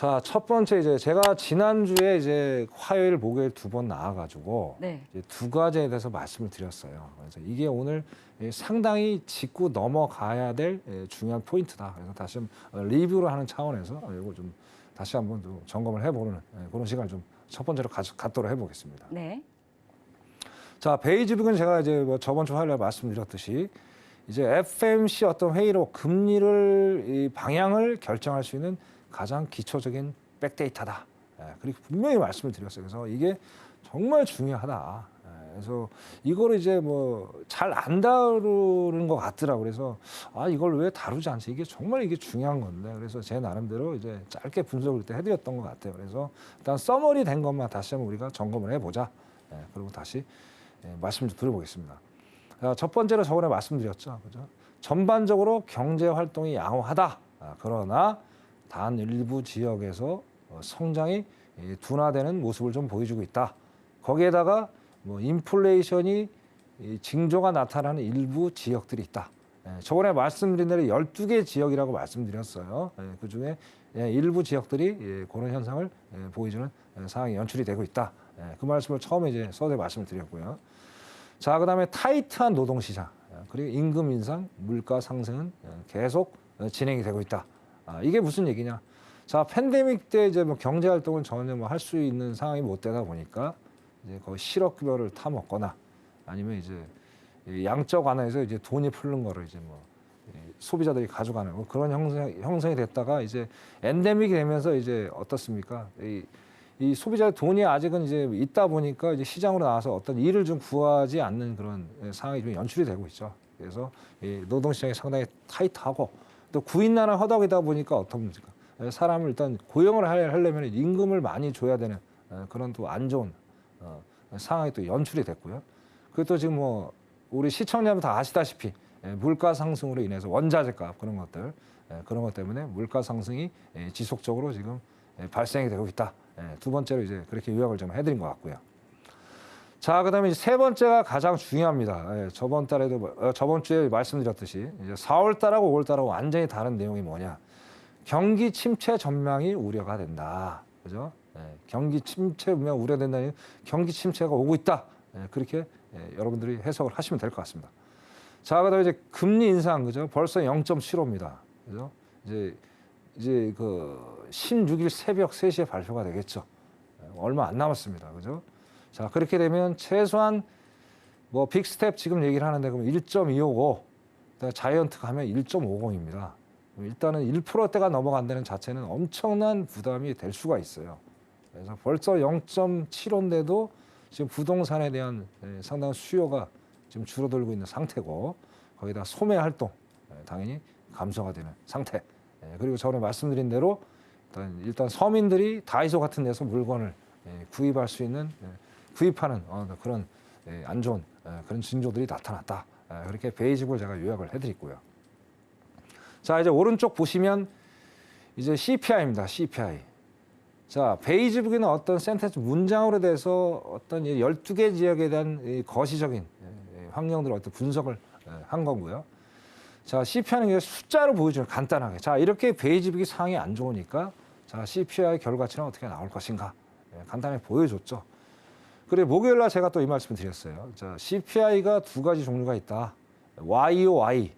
자, 첫 번째 이제 제가 지난주에 이제 화요일, 목요일 두 번 나와가지고 네. 이제 두 가지에 대해서 말씀을 드렸어요. 그래서 이게 오늘 상당히 짚고 넘어가야 될 중요한 포인트다. 그래서 다시 좀 리뷰를 하는 차원에서 이거 좀 다시 한번 좀 점검을 해보는 그런 시간을 좀 첫 번째로 갖도록 해보겠습니다. 네. 자, 베이직은 제가 이제 뭐 저번 주 화요일에 말씀드렸듯이 이제 FMC 어떤 회의로 금리를 이 방향을 결정할 수 있는 가장 기초적인 백데이터다. 그리고 분명히 말씀을 드렸어요. 그래서 이게 정말 중요하다. 그래서 이거를 이제 뭐 잘 안 다루는 것 같더라고요. 그래서 아, 이걸 왜 다루지 않지? 이게 정말 이게 중요한 건데. 그래서 제 나름대로 이제 짧게 분석을 그때 해드렸던 것 같아요. 그래서 일단 서머리 된 것만 다시 한번 우리가 점검을 해보자. 그리고 다시 말씀 좀 드려보겠습니다. 첫 번째로 저번에 말씀드렸죠. 그죠? 전반적으로 경제 활동이 양호하다. 그러나 단 일부 지역에서 성장이 둔화되는 모습을 좀 보여주고 있다. 거기에다가 뭐 인플레이션이 징조가 나타나는 일부 지역들이 있다. 저번에 말씀드린 대로 12개 지역이라고 말씀드렸어요. 그중에 일부 지역들이 그런 현상을 보여주는 상황이 연출이 되고 있다. 그 말씀을 처음에 이제 서두에 말씀을 드렸고요. 자, 그다음에 타이트한 노동시장, 그리고 임금 인상, 물가 상승은 계속 진행이 되고 있다. 이게 무슨 얘기냐? 자, 팬데믹 때 이제 뭐 경제 활동을 전혀 뭐 할 수 있는 상황이 못 되다 보니까 이제 거의 실업급여를 타먹거나 아니면 이제 양적 완화에서 이제 돈이 풀는 거를 이제 뭐 소비자들이 가져가는 뭐 그런 형성이 됐다가 이제 엔데믹이 되면서 이제 어떻습니까? 이 소비자의 돈이 아직은 이제 있다 보니까 이제 시장으로 나와서 어떤 일을 좀 구하지 않는 그런 상황이 좀 연출이 되고 있죠. 그래서 이 노동시장이 상당히 타이트하고 또 구인난을 허덕이다 보니까 어떻습니까? 사람을 일단 고용을 하려면 임금을 많이 줘야 되는 그런 또 안 좋은 상황이 또 연출이 됐고요. 그것도 지금 뭐 우리 시청자분 다 아시다시피 물가 상승으로 인해서 원자재값 그런 것들 그런 것 때문에 물가 상승이 지속적으로 지금 발생이 되고 있다. 두 번째로 이제 그렇게 요약을 좀 해드린 것 같고요. 자, 그다음에 이제 세 번째가 가장 중요합니다. 저번 주에 말씀드렸듯이 이제 4월 달하고 5월 달하고 완전히 다른 내용이 뭐냐? 경기 침체 전망이 우려가 된다. 그죠? 경기 침체 분명 우려된다는 경기 침체가 오고 있다. 그렇게 여러분들이 해석을 하시면 될 것 같습니다. 자, 그다음에 이제 금리 인상 그죠? 벌써 0.75입니다. 그죠? 이제 그 16일 새벽 3시에 발표가 되겠죠. 얼마 안 남았습니다. 그죠? 자, 그렇게 되면 최소한 뭐 빅스텝 지금 얘기를 하는데 그럼 1.255, 자이언트 가면 1.50입니다. 일단은 1%대가 넘어간다는 자체는 엄청난 부담이 될 수가 있어요. 그래서 벌써 0.75인데도 지금 부동산에 대한 상당한 수요가 지금 줄어들고 있는 상태고 거기다 소매 활동 당연히 감소가 되는 상태. 그리고 전에 말씀드린 대로 일단 서민들이 다이소 같은 데서 물건을 구입할 수 있는 구입하는 그런 안 좋은 그런 징조들이 나타났다. 그렇게 베이직을 제가 요약을 해드리고요. 자, 이제 오른쪽 보시면 이제 CPI입니다. CPI. 자, 베이직은 어떤 센텐스 문장으로 돼서 어떤 12개 지역에 대한 거시적인 환경들을 어떤 분석을 한 거고요. 자, CPI는 숫자로 보여주는 간단하게. 자, 이렇게 베이직이 상황이 안 좋으니까 자, CPI 결과치는 어떻게 나올 것인가. 간단하게 보여줬죠. 그리고 목요일 날 제가 또 이 말씀을 드렸어요. 자, CPI가 두 가지 종류가 있다. YOY,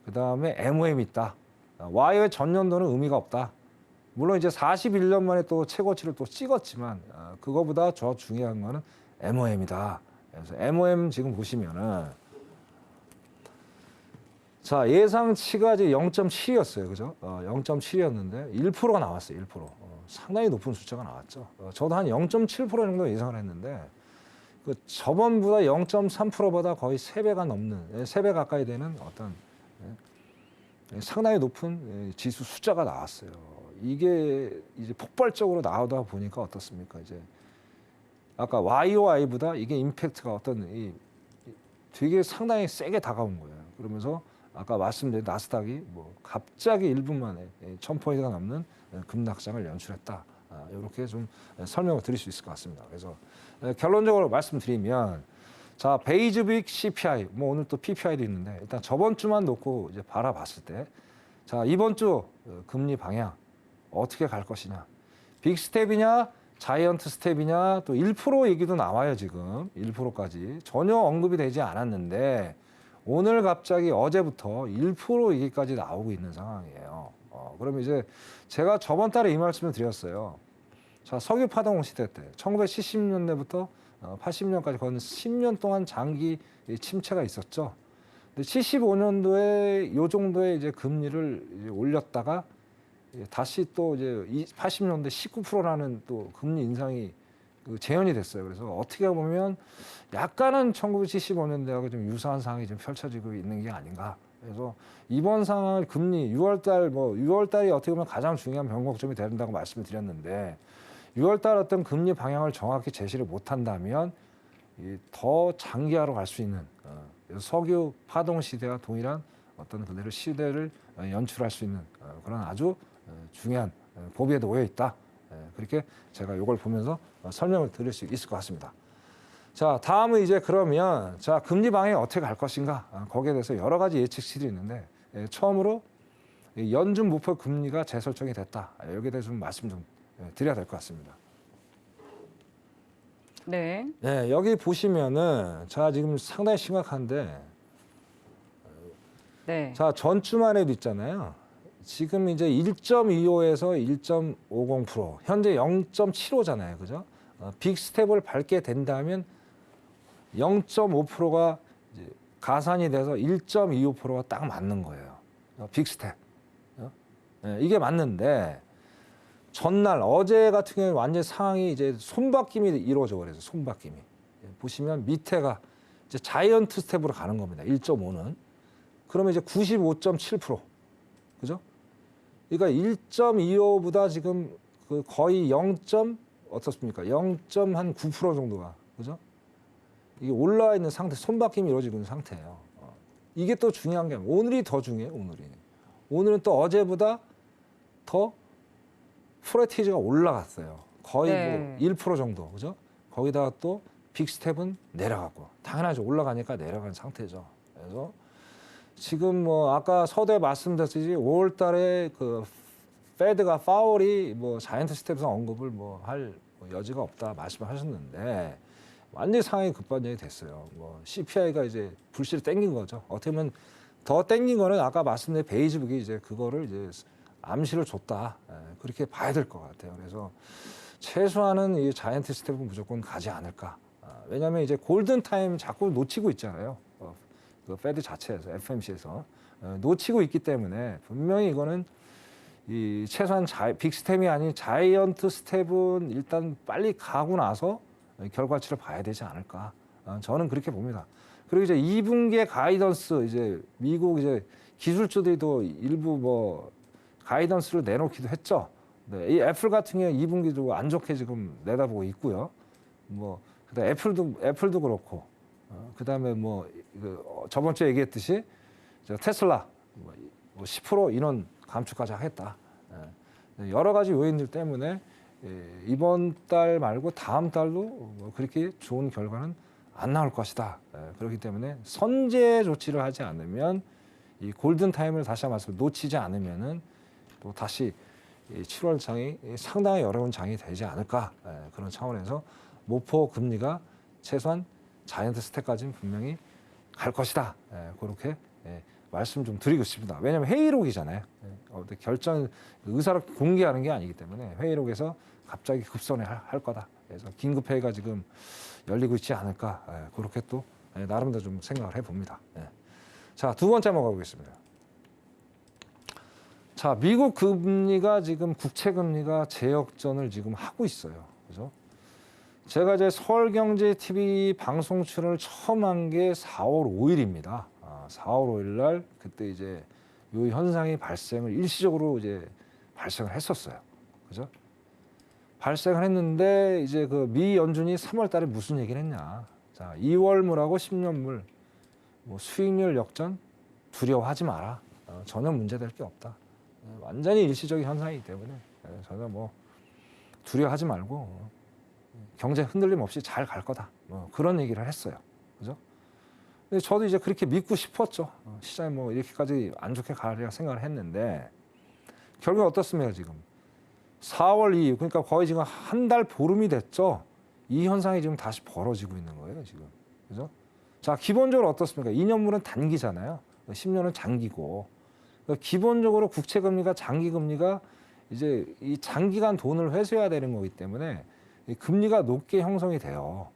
그다음에 MOM이 있다. Y의 전년도는 의미가 없다. 물론 이제 41년 만에 또 최고치를 또 찍었지만 그거보다 더 중요한 거는 MOM이다. 그래서 MOM 지금 보시면은 자, 예상치가 이제 0.7이었어요. 그죠? 0.7이었는데 1%가 나왔어요. 1%. 상당히 높은 숫자가 나왔죠. 저도 한 0.7% 정도 예상을 했는데 그 저번보다 0.3%보다 거의 3배가 넘는, 3배 가까이 되는 어떤 상당히 높은 지수 숫자가 나왔어요. 이게 이제 폭발적으로 나오다 보니까 어떻습니까? 이제 아까 YOI보다 이게 임팩트가 어떤 되게 상당히 세게 다가온 거예요. 그러면서 아까 말씀드린 나스닥이 뭐 갑자기 1분 만에 1000포인트가 넘는 급락장을 연출했다. 이렇게 좀 설명을 드릴 수 있을 것 같습니다. 그래서 결론적으로 말씀드리면 자, 베이직빅 CPI, 뭐 오늘 또 PPI도 있는데 일단 저번 주만 놓고 이제 바라봤을 때 자, 이번 주 금리 방향 어떻게 갈 것이냐. 빅스텝이냐 자이언트 스텝이냐 또 1% 얘기도 나와요. 지금 1%까지 전혀 언급이 되지 않았는데 오늘 갑자기 어제부터 1% 얘기까지 나오고 있는 상황이에요. 그럼 이제 제가 저번 달에 이 말씀을 드렸어요. 자, 석유 파동 시대 때 1970년대부터 80년까지 거의 10년 동안 장기 침체가 있었죠. 근데 75년도에 요 정도의 이제 금리를 이제 올렸다가 다시 또 이제 80년대 19%라는 또 금리 인상이 재현이 됐어요. 그래서 어떻게 보면 약간은 1975년대하고 좀 유사한 상황이 좀 펼쳐지고 있는 게 아닌가. 그래서 이번 상황을 금리 6월달이 어떻게 보면 가장 중요한 변곡점이 된다고 말씀을 드렸는데 6월달 어떤 금리 방향을 정확히 제시를 못한다면 더 장기화로 갈 수 있는 석유 파동 시대와 동일한 어떤 그대로 시대를 연출할 수 있는 그런 아주 중요한 고비에 놓여 있다. 그렇게 제가 이걸 보면서 설명을 드릴 수 있을 것 같습니다. 자, 다음은 이제 그러면 자 금리 방향이 어떻게 갈 것인가 거기에 대해서 여러 가지 예측실이 있는데 처음으로 연준 목표 금리가 재설정이 됐다. 여기에 대해서 좀 말씀 좀 드려야 될 것 같습니다. 네. 네, 여기 보시면은 자 지금 상당히 심각한데 네. 자 전주만 해도 있잖아요. 지금 이제 1.25에서 1.50% 현재 0.75잖아요, 그죠? 빅스텝을 밟게 된다면 0.5%가 이제 가산이 돼서 1.25%가 딱 맞는 거예요. 빅스텝. 네, 이게 맞는데 전날 어제 같은 경우에 완전 상황이 이제 손바뀜이 이루어져 그래서 손바뀜이 보시면 밑에가 이제 자이언트 스텝으로 가는 겁니다. 1.5는 그러면 이제 95.7% 그죠? 그러니까 1.25보다 지금 그 거의 0. 어떻습니까? 0.9% 정도가 그죠? 이게 올라와 있는 상태, 손바뀜이 이루어지고 있는 상태예요. 이게 또 중요한 게 오늘이 더 중요해요. 오늘은 또 어제보다 더 프레티지가 올라갔어요. 거의 네. 뭐 1% 정도, 그죠? 거기다가 또 빅스텝은 내려가고 당연하죠. 올라가니까 내려간 상태죠. 그래서 지금 뭐 아까 서두에 말씀드렸듯이 5월달에 그 페드가 파월이 뭐 자이언트 스텝에서 언급을 뭐 할 여지가 없다 말씀을 하셨는데 완전히 상황이 급반전이 됐어요. 뭐 CPI가 이제 불씨를 땡긴 거죠. 어떻게 보면 더 땡긴 거는 아까 말씀드린 베이지북이 이제 그거를 이제 암시를 줬다. 그렇게 봐야 될 것 같아요. 그래서 최소한은 이 자이언트 스텝은 무조건 가지 않을까. 왜냐하면 이제 골든 타임 자꾸 놓치고 있잖아요. 그 페드 자체에서 FMC에서 놓치고 있기 때문에 분명히 이거는 이 최소한 빅스텝이 아닌 자이언트 스텝은 일단 빨리 가고 나서 결과치를 봐야 되지 않을까. 저는 그렇게 봅니다. 그리고 이제 2분기의 가이던스 이제 미국 이제 기술주들도 일부 뭐 가이던스를 내놓기도 했죠. 네, 이 애플 같은 경우 2분기도 안 좋게 지금 내다보고 있고요. 뭐 그다음 애플도 그렇고 그다음에 뭐 저번 주에 얘기했듯이 테슬라 10% 인원 감축까지 하겠다. 여러 가지 요인들 때문에 이번 달 말고 다음 달도 뭐 그렇게 좋은 결과는 안 나올 것이다. 그렇기 때문에 선제 조치를 하지 않으면 이 골든 타임을 다시 한번 말씀 놓치지 않으면은 또 다시 7월 장이 상당히 어려운 장이 되지 않을까. 그런 차원에서 목표 금리가 최소한 자이언트 스텝까지는 분명히 갈 것이다. 그렇게 말씀 좀 드리고 싶습니다. 왜냐하면 회의록이잖아요. 결정 의사를 공개하는 게 아니기 때문에 회의록에서 갑자기 급선회 할 거다. 그래서 긴급 회의가 지금 열리고 있지 않을까. 그렇게 또 나름대로 좀 생각을 해봅니다. 자, 두 번째 넘어가보겠습니다. 자, 미국 금리가 지금 국채 금리가 재역전을 지금 하고 있어요. 그죠? 제가 이제 서울경제 TV 방송 출연을 처음 한 게 4월 5일입니다. 4월 5일 날 그때 이제 이 현상이 발생을 일시적으로 이제 발생을 했었어요. 그죠? 발생을 했는데 이제 그 미 연준이 3월 달에 무슨 얘기를 했냐. 자, 2월물하고 10년물 뭐 수익률 역전 두려워하지 마라. 전혀 문제될 게 없다. 완전히 일시적인 현상이기 때문에 전혀 뭐 두려워하지 말고 경제 흔들림 없이 잘 갈 거다. 뭐 그런 얘기를 했어요. 그죠? 근데 저도 이제 그렇게 믿고 싶었죠. 시장이 뭐 이렇게까지 안 좋게 가리라 생각을 했는데 결국 어떻습니까 지금? 4월 2일, 그러니까 거의 지금 한 달 보름이 됐죠. 이 현상이 지금 다시 벌어지고 있는 거예요, 지금. 그죠? 자, 기본적으로 어떻습니까? 2년물은 단기잖아요. 10년은 장기고. 그러니까 기본적으로 국채금리가 장기금리가 이제 이 장기간 돈을 회수해야 되는 거기 때문에 이 금리가 높게 형성이 돼요.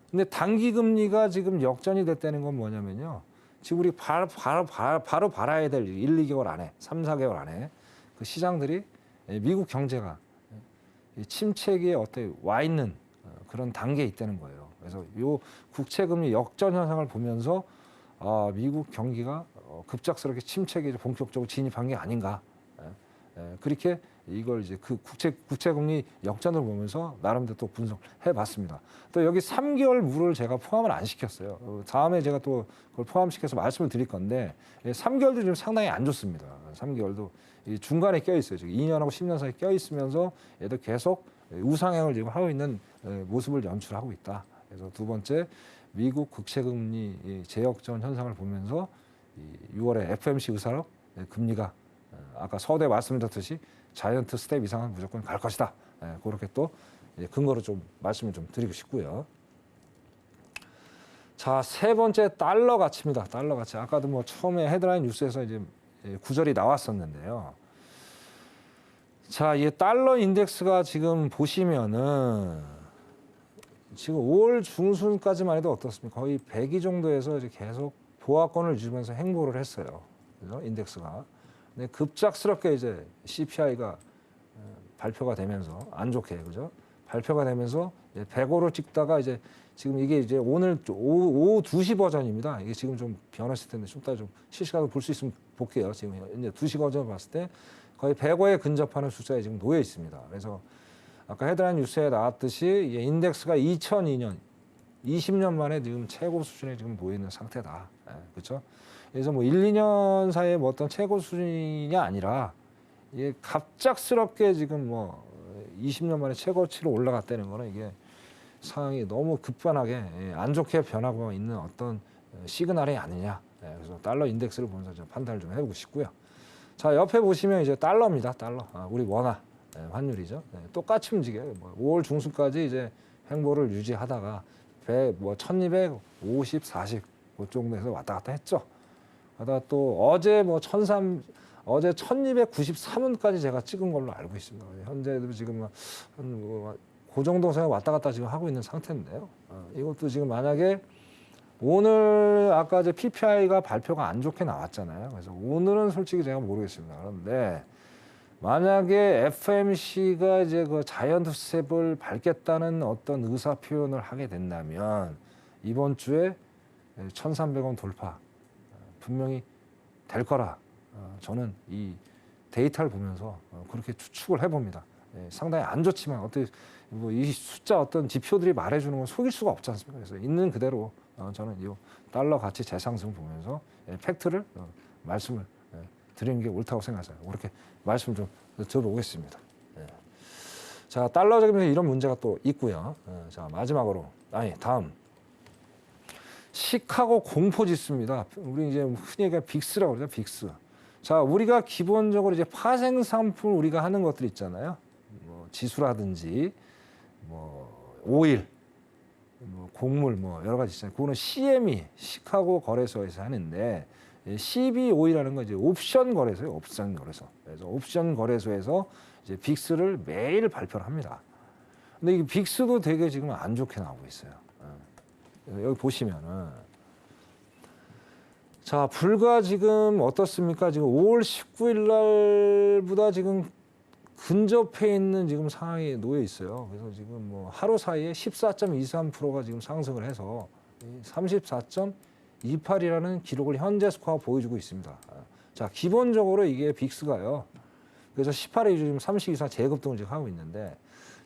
근데 단기금리가 지금 역전이 됐다는 건 뭐냐면요. 지금 우리 바로 받아야 될 1, 2개월 안에, 3, 4개월 안에 그 시장들이 미국 경제가 침체기에 어떻게 와 있는 그런 단계에 있다는 거예요. 그래서 요 국채금리 역전 현상을 보면서 미국 경기가 급작스럽게 침체기에 본격적으로 진입한 게 아닌가. 그렇게 이걸 이제 그 국채금리 역전을 보면서 나름대로 또 분석해 봤습니다. 또 여기 3개월 물을 제가 포함을 안 시켰어요. 다음에 제가 또 그걸 포함시켜서 말씀을 드릴 건데 3개월도 지금 상당히 안 좋습니다. 3개월도 중간에 껴 있어요. 지금 2년하고 10년 사이에 껴 있으면서 얘도 계속 우상향을 지금 하고 있는 모습을 연출하고 있다. 그래서 두 번째 미국 국채금리 재역전 현상을 보면서 6월에 FOMC 의사로 금리가 아까 서두에 말씀드렸듯이 자이언트 스텝 이상은 무조건 갈 것이다. 그렇게 또 근거로 좀 말씀을 좀 드리고 싶고요. 자, 세 번째 달러 가치입니다. 달러 가치. 아까도 뭐 처음에 헤드라인 뉴스에서 이제 구절이 나왔었는데요. 자, 이 달러 인덱스가 지금 보시면은 지금 5월 중순까지만 해도 어떻습니까? 거의 100위 정도에서 이제 계속 보합권을 유지하면서 행보를 했어요. 그죠? 인덱스가. 근데 급작스럽게 이제 CPI가 발표가 되면서 안 좋게 그죠? 발표가 되면서 105로 찍다가 이제 지금 이게 이제 오늘 오후 2시 버전입니다. 이게 지금 좀 변했을 텐데 좀 이따 좀 실시간으로 볼 수 있으면 볼게요. 지금 이제 2시 버전을 봤을 때 거의 105에 근접하는 숫자에 지금 놓여 있습니다. 그래서 아까 헤드라인 뉴스에 나왔듯이 인덱스가 2002년 20년 만에 지금 최고 수준에 지금 놓여 있는 상태다. 그렇죠? 그래서 뭐 1, 2년 사이에 뭐 어떤 최고 수준이 아니라 이게 갑작스럽게 지금 뭐 20년 만에 최고치로 올라갔다는 거는 이게 상황이 너무 급변하게 안 좋게 변하고 있는 어떤 시그널이 아니냐. 그래서 달러 인덱스를 보면서 좀 판단을 좀 해보고 싶고요. 자, 옆에 보시면 이제 달러입니다. 달러. 우리 원화 환율이죠. 똑같이 움직여요. 뭐 5월 중순까지 이제 행보를 유지하다가 1250, 40 그 정도에서 왔다 갔다 했죠. 하다가 또 어제 뭐 1293원까지 제가 찍은 걸로 알고 있습니다. 현재도 지금 그 정도 생각 왔다 갔다 지금 하고 있는 상태인데요. 이것도 지금 만약에 오늘 아까 이제 PPI가 발표가 안 좋게 나왔잖아요. 그래서 오늘은 솔직히 제가 모르겠습니다. 그런데 만약에 FOMC가 이제 그 자이언트 스텝을 밟겠다는 어떤 의사 표현을 하게 된다면 이번 주에 1,300원 돌파 분명히 될 거라 저는 이 데이터를 보면서 그렇게 추측을 해봅니다. 상당히 안 좋지만 어떻게 뭐 이 숫자 어떤 지표들이 말해주는 건 속일 수가 없지 않습니까? 그래서 있는 그대로 저는 이 달러 가치 재상승을 보면서 팩트를 말씀을 드리는 게 옳다고 생각해요. 그렇게 말씀 좀 들어보겠습니다. 자, 달러적인 이런 문제가 또 있고요. 자, 마지막으로 다음 시카고 공포지수입니다. 우리 이제 흔히 얘기하는 빅스라고 그러죠. 빅스. 자, 우리가 기본적으로 이제 파생 상품 우리가 하는 것들 있잖아요. 뭐 지수라든지 뭐 오일, 뭐 곡물 뭐 여러 가지 있잖아요. 그거는 CME 시카고 거래소에서 하는데 CBOE라는 건 이제 옵션 거래소예요. 옵션 거래소. 그래서 옵션 거래소에서 이제 빅스를 매일 발표를 합니다. 근데 이 빅스도 되게 지금 안 좋게 나오고 있어요. 여기 보시면은 자, 불과 지금 어떻습니까? 지금 5월 19일 날보다 지금 근접해 있는 지금 상황에 놓여 있어요. 그래서 지금 뭐 하루 사이에 14.23%가 지금 상승을 해서 34.28이라는 기록을 현재 스코어가 보여주고 있습니다. 자, 기본적으로 이게 빅스가요. 그래서 18일 지금 30 이상 재급등을 지금 하고 있는데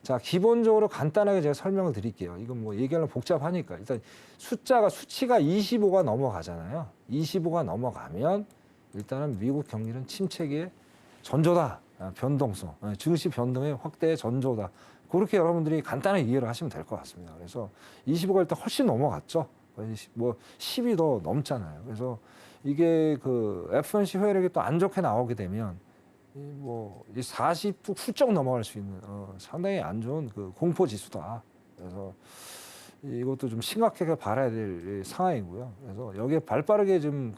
자, 기본적으로 간단하게 제가 설명을 드릴게요. 이건 뭐 얘기하면 복잡하니까. 일단 수치가 25가 넘어가잖아요. 25가 넘어가면 일단은 미국 경기는 침체기에 전조다. 변동성. 증시 변동의 확대의 전조다. 그렇게 여러분들이 간단하게 이해를 하시면 될 것 같습니다. 그래서 25가 일단 훨씬 넘어갔죠. 뭐 10이 더 넘잖아요. 그래서 이게 그 FOMC 회의록이 또 안 좋게 나오게 되면 이 40도 훌쩍 넘어갈 수 있는 상당히 안 좋은 그 공포 지수다. 그래서 이것도 좀 심각하게 봐야 될 상황이고요. 그래서 여기에 발빠르게 좀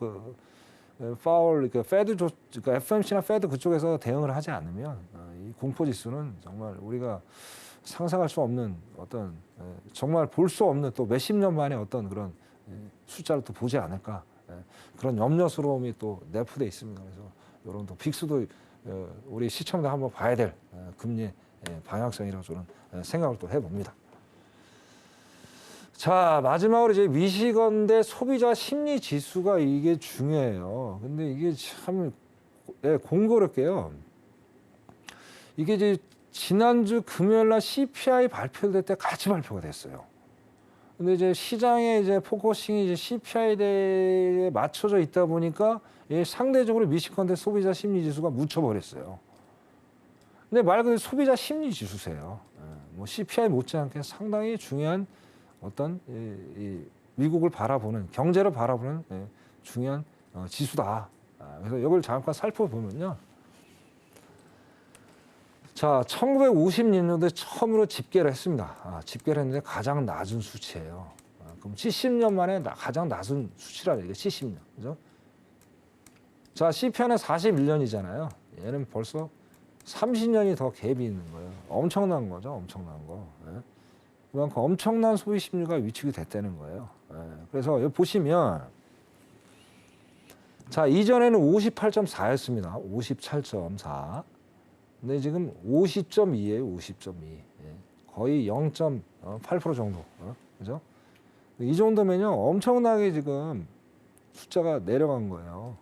파월, 그러니까 FMC나 페드 그쪽에서 대응을 하지 않으면 이 공포 지수는 정말 우리가 상상할 수 없는 어떤 정말 볼 수 없는 또 몇십 년 만에 어떤 그런 숫자를 또 보지 않을까 그런 염려스러움이 또 내포돼 있습니다. 그래서 이런 또 빅스도 우리 시청자 한번 봐야 될 금리 방향성이라고 저는 생각을 또 해봅니다. 자, 마지막으로 이제 미시건대 소비자 심리 지수가 이게 중요해요. 근데 이게 참 공교롭게요. 이게 이제 지난주 금요일 날 CPI 발표될 때 같이 발표가 됐어요. 근데 이제 시장의 이제 포커싱이 이제 CPI에 맞춰져 있다 보니까 상대적으로 미시건대 소비자 심리 지수가 묻혀버렸어요. 근데 말 그대로 소비자 심리 지수세요. 뭐 CPI 못지않게 상당히 중요한 어떤 이 미국을 바라보는 경제를 바라보는 중요한 지수다. 그래서 이걸 잠깐 살펴보면요. 자, 1956년도에 처음으로 집계를 했습니다. 집계를 했는데 가장 낮은 수치예요. 그럼 70년 만에 가장 낮은 수치라 이게 70년, 그죠? 자, CPI는 41년이잖아요. 얘는 벌써 30년이 더 갭이 있는 거예요. 엄청난 거죠, 엄청난 거. 그만큼 엄청난 소비 심리가 위축이 됐다는 거예요. 그래서 여기 보시면, 자, 이전에는 58.4였습니다. 58.4. 근데 지금 50.2예요, 50.2. 거의 0.8% 정도. 그죠? 이 정도면요, 엄청나게 지금 숫자가 내려간 거예요.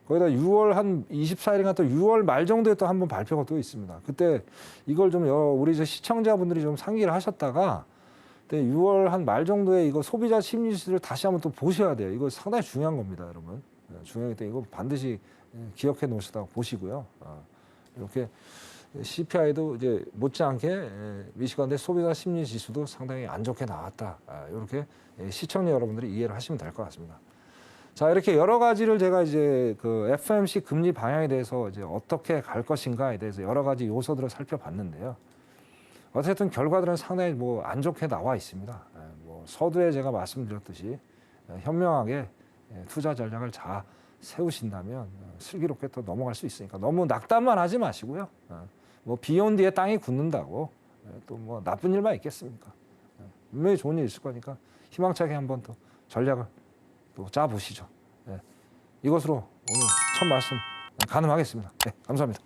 거기다 6월 한 24일인가 또 6월 말 정도에 또 한번 발표가 또 있습니다. 그때 이걸 좀 우리 시청자분들이 좀 상기를 하셨다가 6월 한 말 정도에 이거 소비자 심리지수를 다시 한번 또 보셔야 돼요. 이거 상당히 중요한 겁니다, 여러분. 중요하기 때문에 이거 반드시 기억해 놓으시다가 보시고요. 이렇게 CPI도 이제 못지않게 미시건대 소비자 심리 지수도 상당히 안 좋게 나왔다. 이렇게 시청자 여러분들이 이해를 하시면 될 것 같습니다. 자, 이렇게 여러 가지를 제가 이제 그 FOMC 금리 방향에 대해서 이제 어떻게 갈 것인가에 대해서 여러 가지 요소들을 살펴봤는데요. 어쨌든 결과들은 상당히 뭐 안 좋게 나와 있습니다. 뭐 서두에 제가 말씀드렸듯이 현명하게 투자 전략을 잘 세우신다면 슬기롭게 또 넘어갈 수 있으니까 너무 낙담만 하지 마시고요. 뭐 비 온 뒤에 땅이 굳는다고 또 뭐 나쁜 일만 있겠습니까? 분명히 좋은 일 있을 거니까 희망차게 한번 또 전략을 또 짜보시죠. 이것으로 오늘 첫 말씀 가능하겠습니다. 네, 감사합니다.